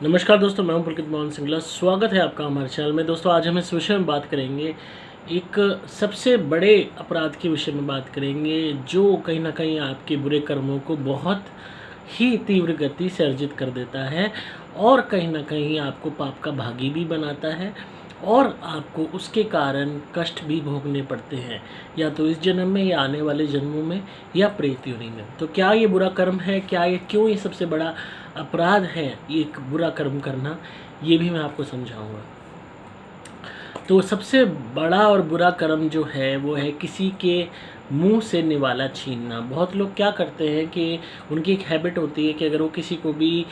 नमस्कार दोस्तों, मैं हूं पुलकित मोहन सिंगला। स्वागत है आपका हमारे चैनल में। दोस्तों, आज हम इस विषय में बात करेंगे, एक सबसे बड़े अपराध के विषय में बात करेंगे जो कहीं न कहीं आपके बुरे कर्मों को बहुत ही तीव्र गति से अर्जित कर देता है और कहीं न कहीं आपको पाप का भागी भी बनाता है और आपको उसके कारण कष्ट भी भोगने पड़ते हैं, या तो इस जन्म में या आने वाले जन्मों में या प्रेत योनि में। तो क्या ये बुरा कर्म है? क्या ये क्यों ये सबसे बड़ा अपराध है ये एक बुरा कर्म करना? ये भी मैं आपको समझाऊँगा। तो सबसे बड़ा और बुरा कर्म जो है वो है किसी के मुंह से निवाला छीनना। बहुत लोग क्या करते हैं कि उनकी एक हैबिट होती है कि अगर वो किसी को भी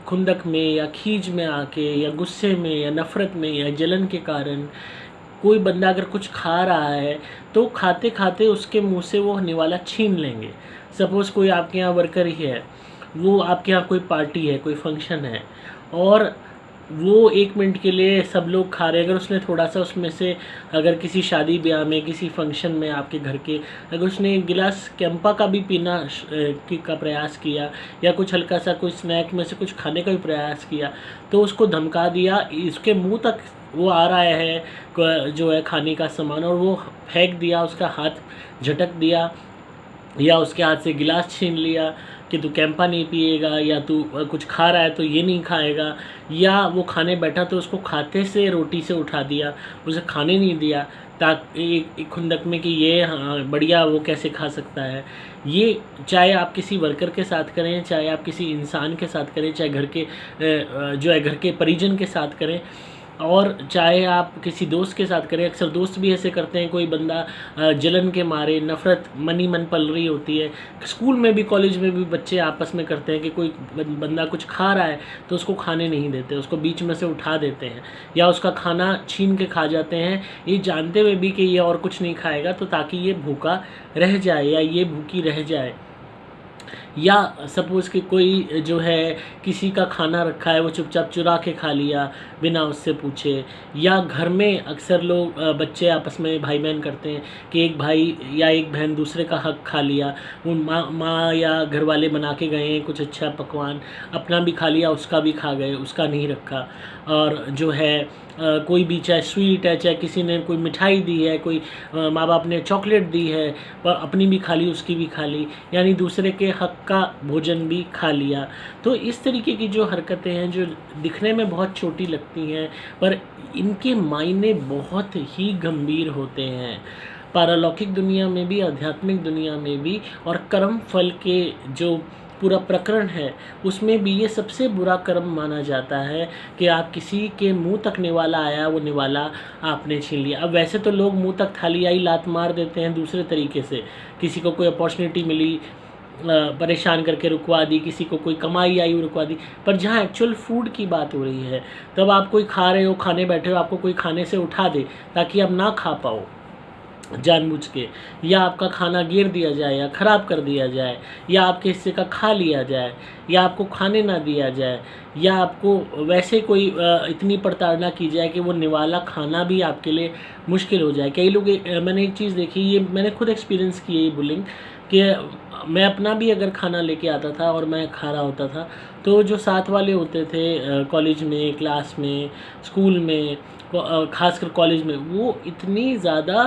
खुंदक में या खीज में आके या गुस्से में या नफ़रत में या जलन के कारण कोई बंदा अगर कुछ खा रहा है तो खाते खाते उसके मुंह से वो निवाला छीन लेंगे। सपोज़ कोई आपके यहाँ वर्कर ही है, वो आपके यहाँ कोई पार्टी है, कोई फंक्शन है और वो 1 मिनट के लिए सब लोग खा रहे हैं, अगर उसने थोड़ा-सा उसमें से, अगर किसी शादी ब्याह में, किसी फंक्शन में आपके घर के, अगर उसने 1 गिलास कैंपा का भी पीना का प्रयास किया या कुछ हल्का-सा कोई स्नैक में से कुछ खाने का भी प्रयास किया, तो उसको धमका दिया, इसके मुँह तक वो आ रहा है जो है खाने का सामान, और वो फेंक दिया, उसका हाथ झटक दिया या उसके हाथ से गिलास छीन लिया कि तू कैंपा नहीं पिएगा, या तू कुछ खा रहा है तो ये नहीं खाएगा, या वो खाने बैठा तो उसको खाते से रोटी से उठा दिया, उसे खाने नहीं दिया ताकि एक खुंदक में कि ये हाँ बढ़िया, वो कैसे खा सकता है। ये चाहे आप किसी वर्कर के साथ करें, चाहे आप किसी इंसान के साथ करें, चाहे घर के जो है घर के परिजन के साथ करें, और चाहे आप किसी दोस्त के साथ करें। अक्सर दोस्त भी ऐसे करते हैं, कोई बंदा जलन के मारे, नफ़रत मन ही मन पल रही होती है। स्कूल में भी, कॉलेज में भी बच्चे आपस में करते हैं कि कोई बंदा कुछ खा रहा है तो उसको खाने नहीं देते, उसको बीच में से उठा देते हैं या उसका खाना छीन के खा जाते हैं, ये जानते हुए भी कि ये और कुछ नहीं खाएगा, तो ताकि ये भूखा रह जाए या ये भूखी रह जाए। या सपोज़ कि कोई जो है किसी का खाना रखा है, वो चुपचाप चुरा के खा लिया बिना उससे पूछे। या घर में अक्सर लोग बच्चे आपस में भाई बहन करते हैं कि एक भाई या एक बहन दूसरे का हक खा लिया। वो माँ या घर वाले बना के गए हैं कुछ अच्छा पकवान, अपना भी खा लिया, उसका भी खा गए, उसका नहीं रखा। और जो है कोई भी, चाहे स्वीट है, चाहे किसी ने कोई मिठाई दी है, कोई माँ बाप ने चॉकलेट दी है, पर अपनी भी खा ली, उसकी भी खा ली, यानी दूसरे के हक का भोजन भी खा लिया। तो इस तरीके की जो हरकतें हैं, जो दिखने में बहुत छोटी लगती हैं पर इनके मायने बहुत ही गंभीर होते हैं, पारलौकिक दुनिया में भी, आध्यात्मिक दुनिया में भी, और कर्म फल के जो पूरा प्रकरण है उसमें भी ये सबसे बुरा कर्म माना जाता है कि आप किसी के मुंह तक निवाला आया, वो निवाला आपने छीन लिया। अब वैसे तो लोग मुंह तक थाली आई लात मार देते हैं दूसरे तरीके से, किसी को कोई अपॉर्चुनिटी मिली परेशान करके रुकवा दी, किसी को कोई कमाई आई वो रुकवा दी। पर जहाँ एक्चुअल फूड की बात हो रही है, तब आप कोई खा रहे हो, खाने बैठे हो, आपको कोई खाने से उठा दे ताकि आप ना खा पाओ जानबूझ के, या आपका खाना गिर दिया जाए या ख़राब कर दिया जाए, या आपके हिस्से का खा लिया जाए, या आपको खाने ना दिया जाए, या आपको वैसे कोई इतनी प्रताड़ना की जाए कि वो निवाला खाना भी आपके लिए मुश्किल हो जाए। कई लोग मैंने एक चीज़ देखी, ये मैंने खुद एक्सपीरियंस की है ये बुलिंग, कि मैं अपना भी अगर खाना लेके आता था और मैं खा रहा होता था, तो जो साथ वाले होते थे कॉलेज में, क्लास में, स्कूल में, ख़ासकर कॉलेज में, वो इतनी ज़्यादा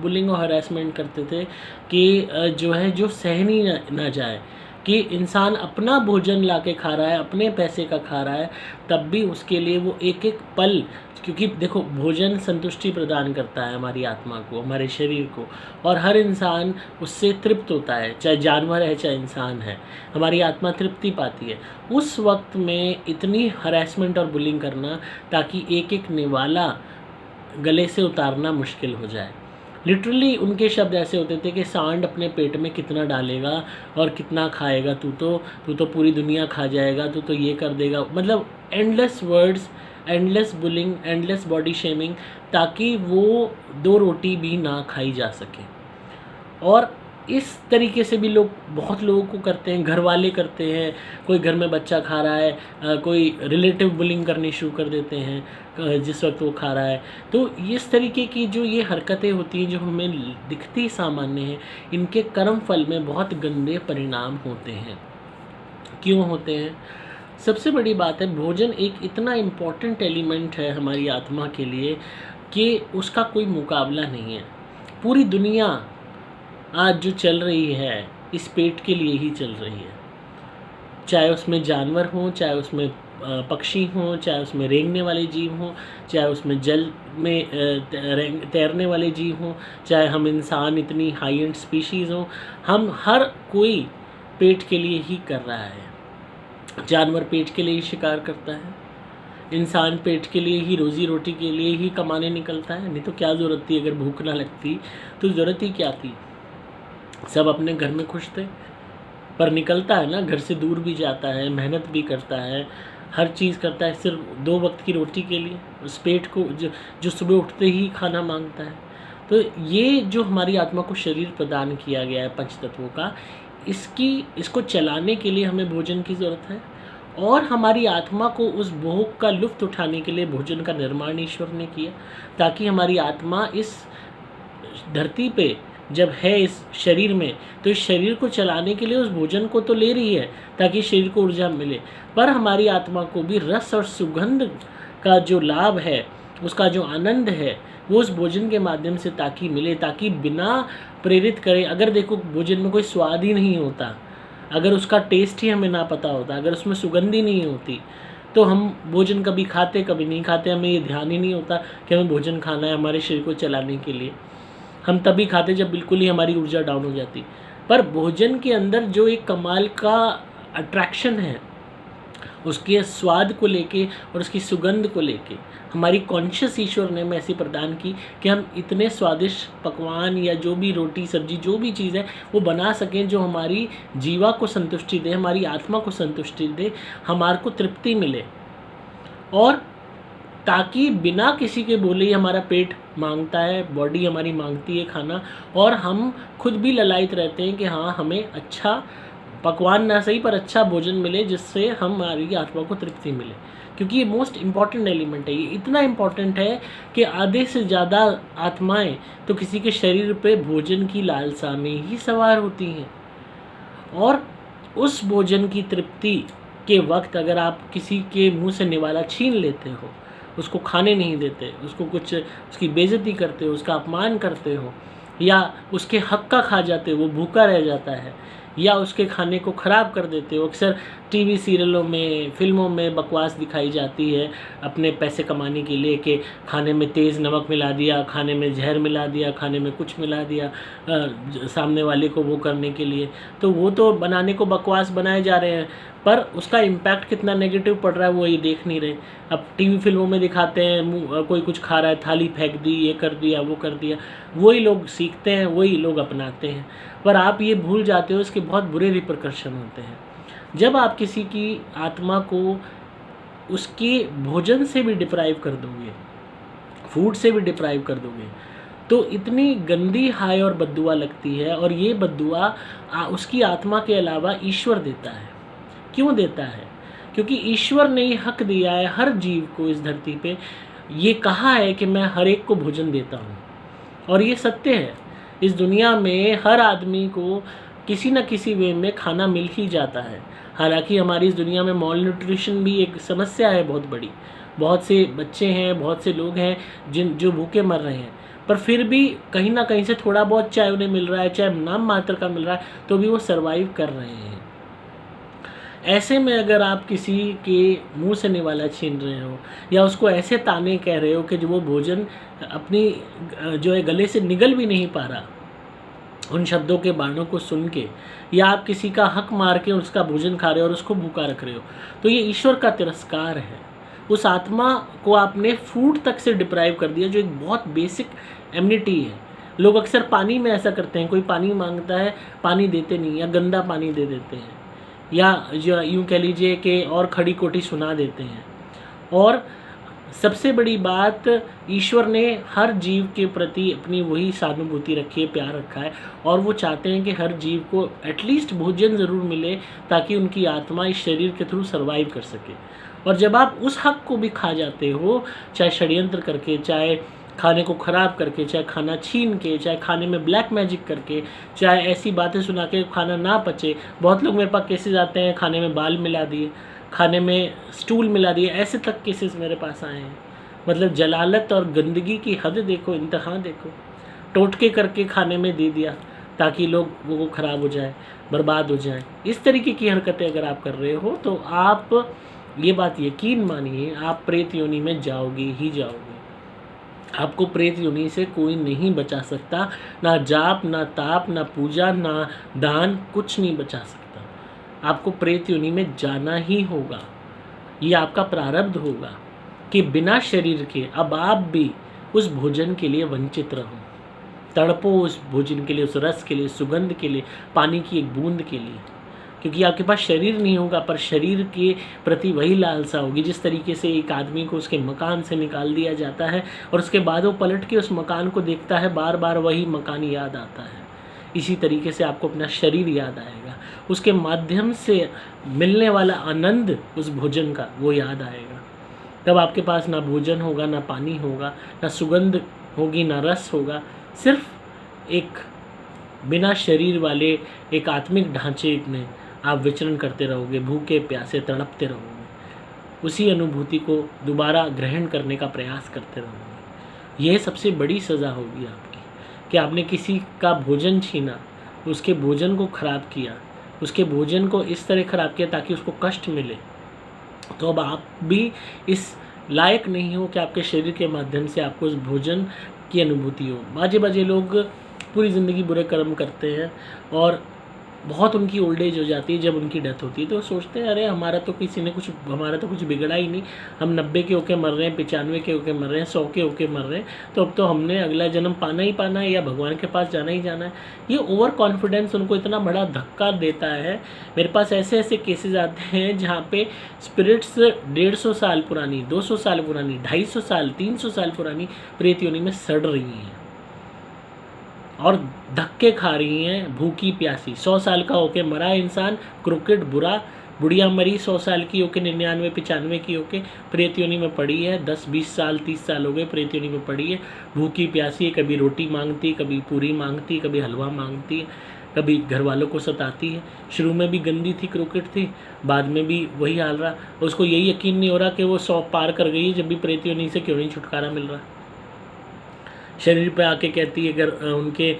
बुलिंग और हरासमेंट करते थे कि जो है जो सहन ही ना जाए कि इंसान अपना भोजन लाके खा रहा है, अपने पैसे का खा रहा है, तब भी उसके लिए वो एक-एक पल, क्योंकि देखो भोजन संतुष्टि प्रदान करता है हमारी आत्मा को, हमारे शरीर को, और हर इंसान उससे तृप्त होता है, चाहे जानवर है चाहे इंसान है, हमारी आत्मा तृप्ति पाती है। उस वक्त में इतनी हरासमेंट और बुलिंग करना ताकि एक-एक निवाला गले से उतारना मुश्किल हो जाए। लिटरली उनके शब्द ऐसे होते थे कि सांड अपने पेट में कितना डालेगा और कितना खाएगा, तू तो पूरी दुनिया खा जाएगा, तू तो ये कर देगा। मतलब endless words, endless bullying, endless body shaming, ताकि वो 2 रोटी भी ना खाई जा सके। और इस तरीके से भी लोग, बहुत लोगों को करते हैं, घर वाले करते हैं, कोई घर में बच्चा खा रहा है, कोई रिलेटिव बुलिंग करनी शुरू कर देते हैं जिस वक्त वो खा रहा है। तो इस तरीके की जो ये हरकतें होती हैं, जो हमें दिखती सामान्य हैं, इनके कर्म फल में बहुत गंदे परिणाम होते हैं। क्यों होते हैं? सबसे बड़ी बात है, भोजन एक इतना इम्पोर्टेंट एलिमेंट है हमारी आत्मा के लिए कि उसका कोई मुकाबला नहीं है। पूरी दुनिया आज जो चल रही है इस पेट के लिए ही चल रही है, चाहे उसमें जानवर हों, चाहे उसमें पक्षी हों, चाहे उसमें रेंगने वाले जीव हों, चाहे उसमें जल में तैरने वाले जीव हों, चाहे हम इंसान इतनी हाई एंड स्पीशीज़ हों, हम हर कोई पेट के लिए ही कर रहा है। जानवर पेट के लिए ही शिकार करता है, इंसान पेट के लिए ही, रोज़ी रोटी के लिए ही कमाने निकलता है। नहीं तो क्या ज़रूरत थी, अगर भूख ना लगती तो ज़रूरत ही क्या थी। सब अपने घर में खुश थे, पर निकलता है ना, घर से दूर भी जाता है, मेहनत भी करता है, हर चीज़ करता है सिर्फ 2 वक्त की रोटी के लिए, उस पेट को जो सुबह उठते ही खाना मांगता है। तो ये जो हमारी आत्मा को शरीर प्रदान किया गया है पंच तत्वों का, इसको चलाने के लिए हमें भोजन की ज़रूरत है। और हमारी आत्मा को उस भोग का लुत्फ़ उठाने के लिए भोजन का निर्माण ईश्वर ने किया, ताकि हमारी आत्मा इस धरती पे जब है इस शरीर में, तो इस शरीर को चलाने के लिए उस भोजन को तो ले रही है ताकि शरीर को ऊर्जा मिले, पर हमारी आत्मा को भी रस और सुगंध का जो लाभ है, उसका जो आनंद है, वो उस भोजन के माध्यम से ताकि मिले, ताकि बिना प्रेरित करे। अगर देखो भोजन में कोई स्वाद ही नहीं होता, अगर उसका टेस्ट ही हमें ना पता होता, अगर उसमें सुगंध ही नहीं होती, तो हम भोजन कभी खाते कभी नहीं खाते, हमें ये ध्यान ही नहीं होता कि हमें भोजन खाना है हमारे शरीर को चलाने के लिए। हम तभी खाते जब बिल्कुल ही हमारी ऊर्जा डाउन हो जाती। पर भोजन के अंदर जो एक कमाल का अट्रैक्शन है, उसके स्वाद को लेके और उसकी सुगंध को लेके, हमारी कॉन्शियस ईश्वर ने हमें ऐसी प्रदान की कि हम इतने स्वादिष्ट पकवान या जो भी रोटी सब्जी जो भी चीज़ है वो बना सकें जो हमारी जीवा को संतुष्टि दे, हमारी आत्मा को संतुष्टि दे, हमारे को तृप्ति मिले, और ताकि बिना किसी के बोले ही हमारा पेट मांगता है, बॉडी हमारी मांगती है खाना, और हम खुद भी ललायित रहते हैं कि हाँ हमें अच्छा पकवान ना सही पर अच्छा भोजन मिले जिससे हमारी आत्मा को तृप्ति मिले। क्योंकि ये मोस्ट इम्पॉर्टेंट एलिमेंट है, ये इतना इम्पॉर्टेंट है कि आधे से ज़्यादा आत्माएं तो किसी के शरीर पे भोजन की लालसा में ही सवार होती हैं। और उस भोजन की तृप्ति के वक्त अगर आप किसी के मुंह से निवाला छीन लेते हो, उसको खाने नहीं देते, उसको कुछ उसकी बेइज्जती करते हो, उसका अपमान करते हो, या उसके हक का खा जाते हो, वो भूखा रह जाता है, या उसके खाने को ख़राब कर देते हो। अक्सर टीवी सीरियलों में, फिल्मों में बकवास दिखाई जाती है अपने पैसे कमाने के लिए कि खाने में तेज़ नमक मिला दिया, खाने में जहर मिला दिया, खाने में कुछ मिला दिया सामने वाले को वो करने के लिए। तो वो तो बनाने को बकवास बनाए जा रहे हैं, पर उसका इम्पैक्ट कितना नेगेटिव पड़ रहा है वो ये देख नहीं रहे। अब टीवी फिल्मों में दिखाते हैं कोई कुछ खा रहा है, थाली फेंक दी, ये कर दिया, वो कर दिया, वही लोग सीखते हैं, वही लोग अपनाते हैं। पर आप ये भूल जाते हो इसके बहुत बुरे रिपरकशन होते हैं। जब आप किसी की आत्मा को उसके भोजन से भी डिप्राइव कर दोगे, फूड से भी डिप्राइव कर दोगे, तो इतनी गंदी हाय और बद्दुआ लगती है। और ये बद्दुआ उसकी आत्मा के अलावा ईश्वर देता है। क्यों देता है? क्योंकि ईश्वर ने ये हक दिया है हर जीव को इस धरती पे, ये कहा है कि मैं हर एक को भोजन देता हूँ, और ये सत्य है। इस दुनिया में हर आदमी को किसी न किसी वे में खाना मिल ही जाता है। हालांकि हमारी इस दुनिया में मॉल न्यूट्रिशन भी एक समस्या है बहुत बड़ी। बहुत से बच्चे हैं, बहुत से लोग हैं जो भूखे मर रहे हैं, पर फिर भी कहीं ना कहीं से थोड़ा बहुत चाहे उन्हें मिल रहा है, चाहे नाम मात्र का मिल रहा है, तो भी वो सर्वाइव कर रहे हैं। ऐसे में अगर आप किसी के मुंह से निवाला छीन रहे हो, या उसको ऐसे ताने कह रहे हो कि जो वो भोजन अपनी जो है गले से निगल भी नहीं पा रहा उन शब्दों के बाणों को सुन के, या आप किसी का हक मार के उसका भोजन खा रहे हो और उसको भूखा रख रहे हो, तो ये ईश्वर का तिरस्कार है। उस आत्मा को आपने फूड तक से डिप्राइव कर दिया, जो एक बहुत बेसिक एमिनिटी है। लोग अक्सर पानी में ऐसा करते हैं, कोई पानी मांगता है, पानी देते नहीं, या गंदा पानी दे देते हैं, या जो यूँ कह लीजिए कि और खड़ी कोठी सुना देते हैं। और सबसे बड़ी बात, ईश्वर ने हर जीव के प्रति अपनी वही सहानुभूति रखी है, प्यार रखा है, और वो चाहते हैं कि हर जीव को एटलीस्ट भोजन ज़रूर मिले ताकि उनकी आत्मा इस शरीर के थ्रू सर्वाइव कर सके। और जब आप उस हक को भी खा जाते हो, चाहे षड्यंत्र करके, चाहे खाने को ख़राब करके, चाहे खाना छीन के, चाहे खाने में ब्लैक मैजिक करके, चाहे ऐसी बातें सुना के खाना ना पचे। बहुत लोग मेरे पास केसेस आते हैं खाने में बाल मिला दिए, खाने में स्टूल मिला दिया, ऐसे तक केसेस मेरे पास आए हैं। मतलब जलालत और गंदगी की हद देखो, इंतहा देखो। टोटके करके खाने में दे दिया ताकि लोग वो ख़राब हो जाए, बर्बाद हो जाए। इस तरीके की हरकतें अगर आप कर रहे हो तो आप ये बात यकीन मानिए, आप प्रेत योनि में जाओगे ही जाओगे। आपको प्रेत योनि से कोई नहीं बचा सकता, ना जाप, ना ताप, ना पूजा, ना दान, कुछ नहीं बचा सकता। आपको प्रेत योनि में जाना ही होगा। ये आपका प्रारब्ध होगा कि बिना शरीर के अब आप भी उस भोजन के लिए वंचित रहो। तड़पो उस भोजन के लिए, उस रस के लिए, सुगंध के लिए, पानी की एक बूंद के लिए, क्योंकि आपके पास शरीर नहीं होगा पर शरीर के प्रति वही लालसा होगी। जिस तरीके से एक आदमी को उसके मकान से निकाल दिया जाता है और उसके बाद वो पलट के उस मकान को देखता है, बार बार वही मकान याद आता है, इसी तरीके से आपको अपना शरीर याद आएगा। उसके माध्यम से मिलने वाला आनंद उस भोजन का वो याद आएगा। तब आपके पास ना भोजन होगा, ना पानी होगा, ना सुगंध होगी, ना रस होगा। सिर्फ एक बिना शरीर वाले एक आत्मिक ढांचे में आप विचरण करते रहोगे, भूखे प्यासे तड़पते रहोगे, उसी अनुभूति को दोबारा ग्रहण करने का प्रयास करते रहोगे। यह सबसे बड़ी सज़ा होगी आपकी कि आपने किसी का भोजन छीना, उसके भोजन को ख़राब किया, उसके भोजन को इस तरह ख़राब किया ताकि उसको कष्ट मिले। तो अब आप भी इस लायक नहीं हो कि आपके शरीर के माध्यम से आपको उस भोजन की अनुभूति हो। बाजे बाजे लोग पूरी ज़िंदगी बुरे कर्म करते हैं और बहुत उनकी ओल्ड एज हो जाती है। जब उनकी डेथ होती है तो सोचते हैं अरे हमारा तो कुछ बिगड़ा ही नहीं, हम 90 के होके मर रहे हैं, 95 के होके मर रहे हैं, 100 के होके मर रहे हैं, तो अब तो हमने अगला जन्म पाना ही पाना है या भगवान के पास जाना ही जाना है। ये ओवर कॉन्फिडेंस उनको इतना बड़ा धक्का देता है। मेरे पास ऐसे ऐसे केसेस आते हैं जहाँ पे स्पिरिट्स 150 साल पुरानी, 200 साल पुरानी, 250 साल, 300 साल पुरानी प्रेत योनि में सड़ रही हैं और धक्के खा रही हैं, भूखी प्यासी। 100 साल का होके मरा इंसान, क्रिकेट बुरा, बुढ़िया मरी 100 साल की होके, 99 95 की होके प्रेत योनि में पड़ी है। 10 20 साल 30 साल हो गए प्रेत योनि में पड़ी है, भूखी प्यासी है, कभी रोटी मांगती, कभी पूरी मांगती, कभी हलवा मांगती है, कभी घर वालों को सताती है। शुरू में भी गंदी थी, क्रिकेट थी, बाद में भी वही हाल रहा। उसको यही यकीन नहीं हो रहा कि वो 100 पार कर गई है, जब भी प्रेत योनि से क्यों नहीं छुटकारा मिल रहा। शरीर पे आके कहती है, अगर उनके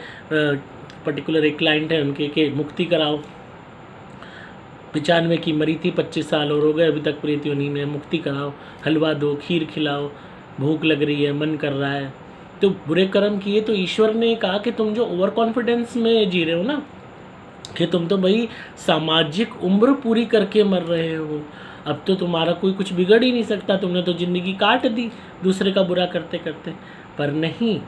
पर्टिकुलर एक क्लाइंट है उनके, कि मुक्ति कराओ, 95 की मरी थी, 25 साल और हो गए अभी तक प्रेत योनि में, मुक्ति कराओ, हलवा दो, खीर खिलाओ, भूख लग रही है, मन कर रहा है। तो बुरे कर्म किए तो ईश्वर ने कहा कि तुम जो ओवर कॉन्फिडेंस में जी रहे हो ना, कि तुम तो भाई सामाजिक उम्र पूरी करके मर रहे हो, अब तो तुम्हारा कोई कुछ बिगड़ ही नहीं सकता, तुमने तो ज़िंदगी काट दी दूसरे का बुरा करते करते। पर नहीं,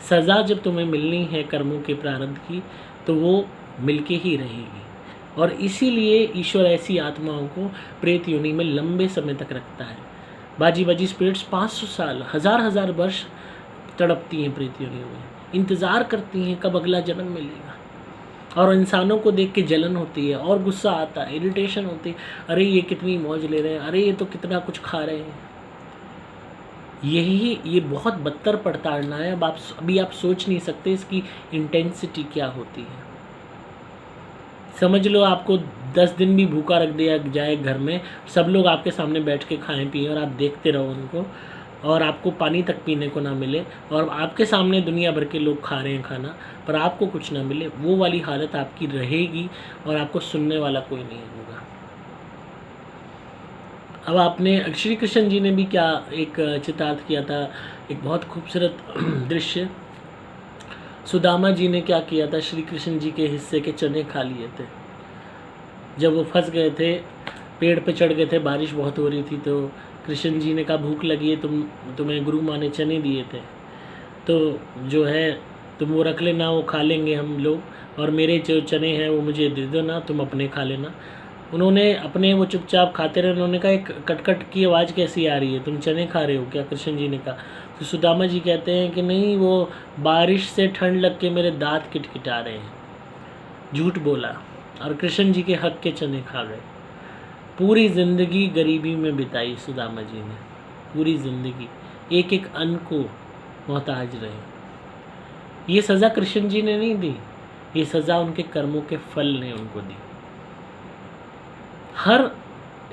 सज़ा जब तुम्हें मिलनी है कर्मों के प्रारब्ध की तो वो मिलके ही रहेगी। और इसीलिए ईश्वर ऐसी आत्माओं को प्रेत योनि में लंबे समय तक रखता है। बाजी बाजी स्पिरिट्स 500 साल, हज़ार वर्ष तड़पती हैं प्रेत योनियों में, इंतज़ार करती हैं कब अगला जन्म मिलेगा। और इंसानों को देख के जलन होती है और गुस्सा आता है, इरिटेशन होती है, अरे ये कितनी मौज ले रहे हैं, अरे ये तो कितना कुछ खा रहे हैं। ये बहुत बदतर पड़ताड़ना है। अब अभी आप सोच नहीं सकते इसकी इंटेंसिटी क्या होती है। समझ लो आपको 10 दिन भी भूखा रख दिया जाए घर में, सब लोग आपके सामने बैठ के खाएं पिएं और आप देखते रहो उनको, और आपको पानी तक पीने को ना मिले, और आपके सामने दुनिया भर के लोग खा रहे हैं खाना पर आपको कुछ ना मिले, वो वाली हालत आपकी रहेगी और आपको सुनने वाला कोई नहीं होगा। अब आपने श्री कृष्ण जी ने भी क्या एक चितार्थ किया था, एक बहुत खूबसूरत दृश्य। सुदामा जी ने क्या किया था, श्री कृष्ण जी के हिस्से के चने खा लिए थे। जब वो फंस गए थे, पेड़ पे चढ़ गए थे, बारिश बहुत हो रही थी, तो कृष्ण जी ने कहा भूख लगी है, तुम्हें गुरु माँ ने चने दिए थे, तो जो है तुम वो रख लेना, वो खा लेंगे हम लोग, और मेरे जो चने हैं वो मुझे दे दो ना, तुम अपने खा लेना। उन्होंने अपने वो चुपचाप खाते रहे। उन्होंने कहा एक कटकट की आवाज़ कैसी आ रही है, तुम चने खा रहे हो क्या? कृष्ण जी ने कहा। तो सुदामा जी कहते हैं कि नहीं, वो बारिश से ठंड लग के मेरे दांत किटकिटा रहे हैं। झूठ बोला और कृष्ण जी के हक के चने खा गए। पूरी ज़िंदगी गरीबी में बिताई सुदामा जी ने, पूरी ज़िंदगी एक एक अन्न को मोहताज रहे। ये सज़ा कृष्ण जी ने नहीं दी, ये सज़ा उनके कर्मों के फल ने उनको दी। हर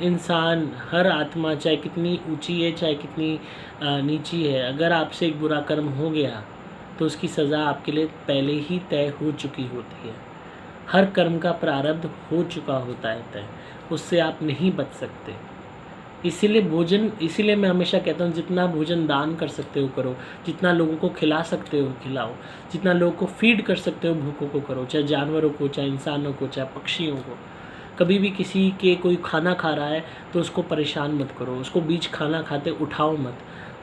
इंसान, हर आत्मा, चाहे कितनी ऊंची है चाहे कितनी नीची है, अगर आपसे एक बुरा कर्म हो गया तो उसकी सज़ा आपके लिए पहले ही तय हो चुकी होती है। हर कर्म का प्रारब्ध हो चुका होता है तय, उससे आप नहीं बच सकते। इसीलिए मैं हमेशा कहता हूँ, जितना भोजन दान कर सकते हो करो, जितना लोगों को खिला सकते हो खिलाओ, जितना लोगों को फीड कर सकते हो भूखों को करो, चाहे जानवरों को, चाहे इंसानों को, चाहे पक्षियों को। कभी भी किसी के कोई खाना खा रहा है तो उसको परेशान मत करो, उसको बीच खाना खाते उठाओ मत,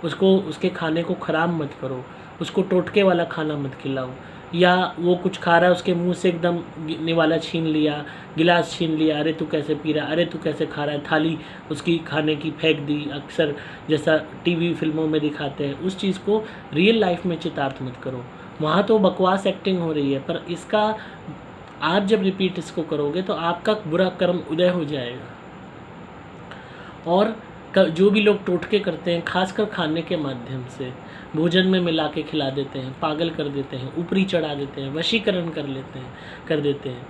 उसको उसके खाने को ख़राब मत करो, उसको टोटके वाला खाना मत खिलाओ, या वो कुछ खा रहा है उसके मुंह से एकदम निवाला छीन लिया, गिलास छीन लिया, अरे तू कैसे पी रहा है, अरे तू कैसे खा रहा है, थाली उसकी खाने की फेंक दी, अक्सर जैसा टीवी फिल्मों में दिखाते हैं। उस चीज़ को रियल लाइफ में चितार्थ मत करो। वहाँ तो बकवास एक्टिंग हो रही है, पर इसका आप जब रिपीट इसको करोगे तो आपका बुरा कर्म उदय हो जाएगा। और जो भी लोग टोटके करते हैं, खासकर खाने के माध्यम से, भोजन में मिला के खिला देते हैं, पागल कर देते हैं, ऊपरी चढ़ा देते हैं, वशीकरण कर देते हैं,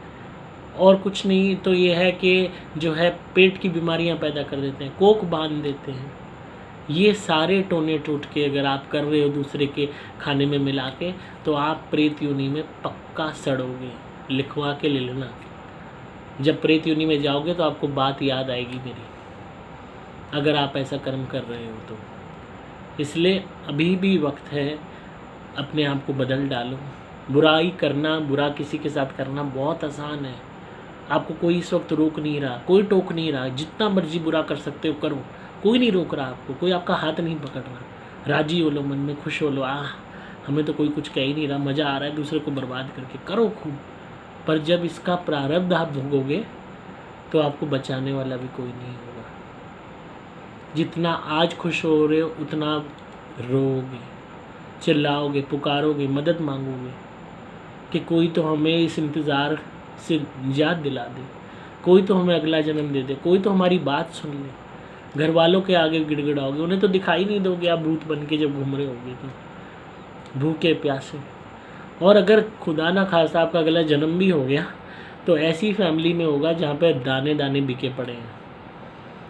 और कुछ नहीं तो ये है कि जो है पेट की बीमारियां पैदा कर देते हैं, कोक बांध देते हैं। ये सारे टोने टोटके अगर आप कर रहे हो दूसरे के खाने में मिला के, तो आप प्रेत योनि में पक्का सड़ोगे। लिखवा के ले लेना, जब प्रेत योनि में जाओगे तो आपको बात याद आएगी मेरी, अगर आप ऐसा कर्म कर रहे हो तो। इसलिए अभी भी वक्त है, अपने आप को बदल डालो। बुराई करना, बुरा किसी के साथ करना बहुत आसान है। आपको कोई इस वक्त रोक नहीं रहा, कोई टोक नहीं रहा, जितना मर्जी बुरा कर सकते हो करो, कोई नहीं रोक रहा आपको, कोई आपका हाथ नहीं पकड़ रहा। राजी हो लो, मन में खुश हो लो, हमें तो कोई कुछ कह ही नहीं रहा, मज़ा आ रहा है दूसरे को बर्बाद करके, करो खूब। पर जब इसका प्रारब्ध आप भोगोगे तो आपको बचाने वाला भी कोई नहीं होगा। जितना आज खुश हो रहे हो उतना रोओगे, चिल्लाओगे, पुकारोगे, मदद मांगोगे कि कोई तो हमें इस इंतज़ार से निजात दिला दे, कोई तो हमें अगला जन्म दे दे, कोई तो हमारी बात सुन ले। घर वालों के आगे गिड़गिड़ाओगे, उन्हें तो दिखाई नहीं दोगे आप भूत बन के जब घूम रहे होगे तो, भूखे प्यासे। और अगर खुदा ना खास्ता आपका अगला जन्म भी हो गया तो ऐसी फैमिली में होगा जहाँ पे दाने दाने बिके पड़े हैं।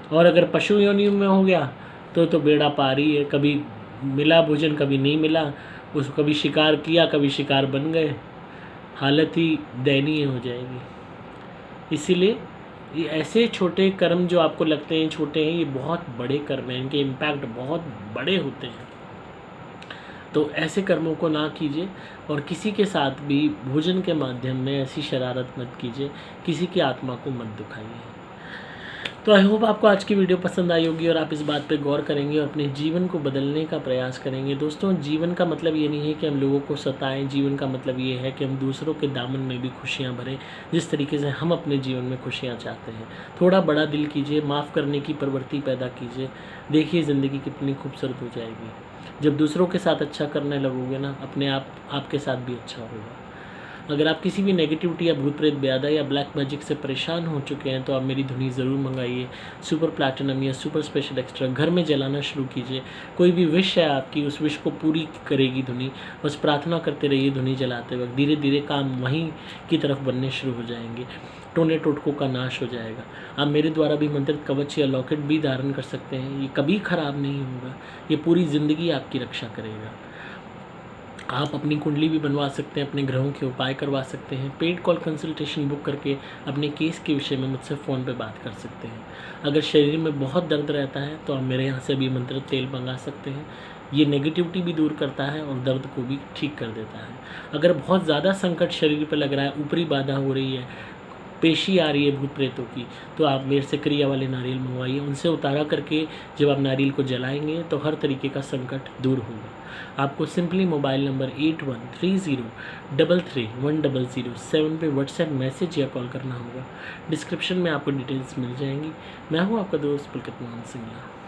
और अगर पशु योनि में हो गया तो बेड़ा पार ही है, कभी मिला भोजन कभी नहीं मिला, उसको कभी शिकार किया कभी शिकार बन गए, हालत ही दयनीय हो जाएगी। इसीलिए ये ऐसे छोटे कर्म जो आपको लगते हैं छोटे हैं, ये बहुत बड़े कर्म हैं, इनके इम्पैक्ट बहुत बड़े होते हैं। तो ऐसे कर्मों को ना कीजिए, और किसी के साथ भी भोजन के माध्यम में ऐसी शरारत मत कीजिए, किसी की आत्मा को मत दुखाइए। तो आई होप आपको आज की वीडियो पसंद आई होगी और आप इस बात पे गौर करेंगे और अपने जीवन को बदलने का प्रयास करेंगे। दोस्तों, जीवन का मतलब ये नहीं है कि हम लोगों को सताएं, जीवन का मतलब ये है कि हम दूसरों के दामन में भी खुशियाँ भरें, जिस तरीके से हम अपने जीवन में खुशियाँ चाहते हैं। थोड़ा बड़ा दिल कीजिए, माफ़ करने की प्रवृत्ति पैदा कीजिए, देखिए ज़िंदगी कितनी खूबसूरत हो जाएगी। जब दूसरों के साथ अच्छा करने लगोगे ना, अपने आप आपके साथ भी अच्छा होगा। अगर आप किसी भी नेगेटिविटी या भूत प्रेत ब्यादा या ब्लैक मैजिक से परेशान हो चुके हैं तो आप मेरी धुनी ज़रूर मंगाइए। सुपर प्लैटिनम या सुपर स्पेशल एक्स्ट्रा घर में जलाना शुरू कीजिए। कोई भी विश है आपकी, उस विश को पूरी करेगी धुनी। बस प्रार्थना करते रहिए धुनी जलाते वक्त, धीरे धीरे काम वहीं की तरफ बनने शुरू हो जाएंगे, टोने टोटकों का नाश हो जाएगा। आप मेरे द्वारा भी मंत्रित कवच या लॉकेट भी धारण कर सकते हैं, ये कभी ख़राब नहीं होगा, ये पूरी ज़िंदगी आपकी रक्षा करेगा। आप अपनी कुंडली भी बनवा सकते हैं, अपने ग्रहों के उपाय करवा सकते हैं, पेड कॉल कंसल्टेशन बुक करके अपने केस के विषय में मुझसे फ़ोन पे बात कर सकते हैं। अगर शरीर में बहुत दर्द रहता है तो आप मेरे यहाँ से भी मंत्रित तेल मंगा सकते हैं, ये नेगेटिविटी भी दूर करता है और दर्द को भी ठीक कर देता है। अगर बहुत ज़्यादा संकट शरीर पर लग रहा है, ऊपरी बाधा हो रही है, पेशी आ रही है भूत प्रेतों की, तो आप मेरे से क्रिया वाले नारियल मंगवाइए। उनसे उतारा करके जब आप नारियल को जलाएंगे तो हर तरीके का संकट दूर होगा। आपको सिंपली मोबाइल नंबर 8130331007 पे व्हाट्सएप मैसेज या कॉल करना होगा। डिस्क्रिप्शन में आपको डिटेल्स मिल जाएंगी। मैं हूँ आपका दोस्त पुलकित मोहन सिंगला।